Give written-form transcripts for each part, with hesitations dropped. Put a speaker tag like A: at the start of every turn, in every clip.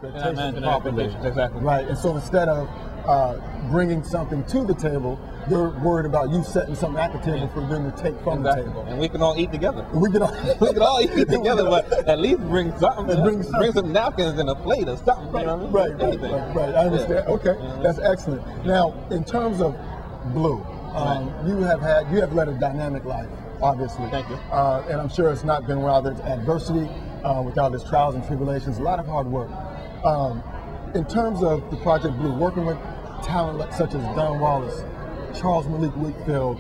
A: expectations properly.
B: Exactly.
A: Right, and so instead of bringing something to the table, they're worried about you setting something at the table for them to take from the table.
B: And we can all eat together.
A: We can all
B: eat together, but at least bring something. Bring some napkins and a plate or something.
A: Right,
B: you know what I mean?
A: Right. I understand.
B: Yeah.
A: Okay, that's excellent. Now, in terms of Blue, you have led a dynamic life, obviously.
B: Thank you.
A: And I'm sure it's not been without there's adversity, without there's trials and tribulations, a lot of hard work. In terms of the Project Blue, working with talent such as Don Wallace, Charles Malik Wakefield,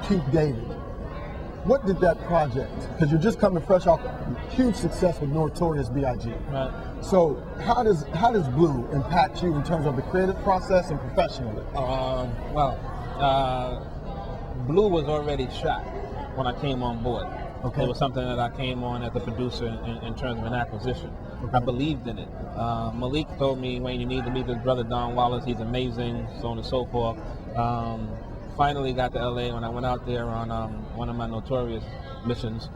A: Keith David, what did that project, because you're just coming fresh off huge success with Notorious B.I.G.
B: Right.
A: So how does Blue impact you in terms of the creative process and professionally?
B: Blue was already shot when I came on board.
A: Okay.
B: It was something that I came on as a producer in terms of an acquisition.
A: Okay.
B: I believed in it. Malik told me, Wayne, you need to meet this brother Don Wallace. He's amazing, so on and so forth. Finally got to LA when I went out there on one of my Notorious missions.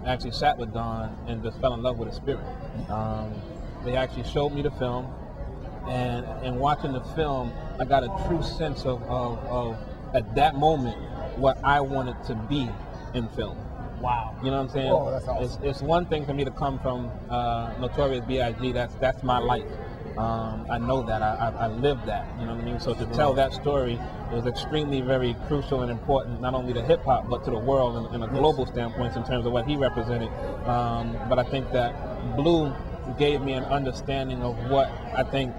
B: Actually sat with Don and just fell in love with his spirit. They actually showed me the film, and watching the film, I got a true sense of at that moment what I wanted to be in film.
A: Wow.
B: You know what I'm saying?
A: Oh, that's awesome.
B: It's one thing for me to come from Notorious B.I.G. That's my life. I know that. I lived that. You know what I mean? So to tell that story was extremely very crucial and important, not only to hip hop but to the world in a global standpoint in terms of what he represented. But I think that Blue gave me an understanding of what I think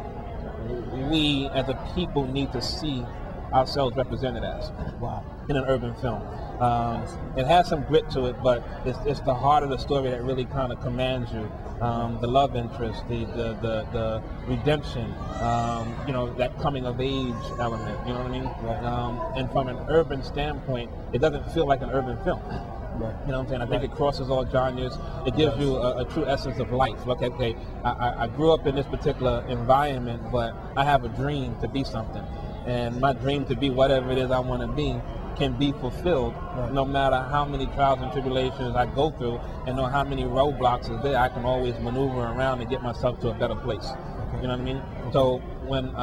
B: we as a people need to see ourselves represented as.
A: Wow. In
B: an urban film. It has some grit to it, but it's the heart of the story that really kind of commands you. The love interest, the redemption, that coming of age element, you know what I mean?
A: Right.
B: And from an urban standpoint, it doesn't feel like an urban film.
A: Right.
B: You know what I'm saying? I think it crosses all genres. It gives you a true essence of life. Okay, I grew up in this particular environment, but I have a dream to be something. And my dream to be whatever it is I want to be can be fulfilled no matter how many trials and tribulations I go through and know how many roadblocks is there. I can always maneuver around and get myself to a better place. You know what I mean? So when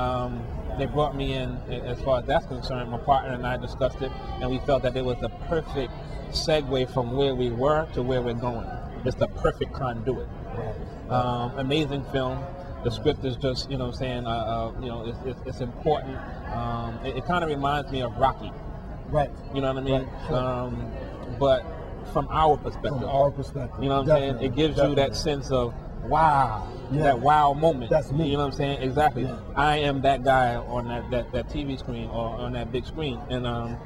B: they brought me in, as far as that's concerned, my partner and I discussed it, and we felt that it was the perfect segue from where we were to where we're going. It's the perfect conduit. Amazing film. The script is just, you know what I'm saying, it's important. It kind of reminds me of Rocky.
A: Right.
B: You know what I mean?
A: Right. Sure.
B: But from our perspective.
A: From our perspective.
B: You know what I'm saying? It gives you that sense of, wow, that wow moment.
A: That's me.
B: You know what I'm saying? Exactly.
A: Yeah.
B: I am that guy on that TV screen or on that big screen. And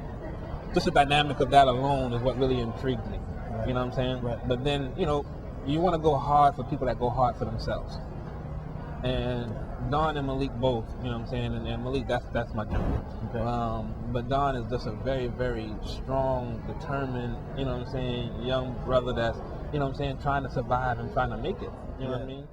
B: just the dynamic of that alone is what really intrigued me. Right. You know what I'm saying?
A: Right.
B: But then, you want to go hard for people that go hard for themselves. And Don and Malik both, you know what I'm saying, and Malik, that's my dude. Okay. But Don is just a very, very strong, determined, you know what I'm saying, young brother that's, you know what I'm saying, trying to survive and trying to make it. You know what I mean?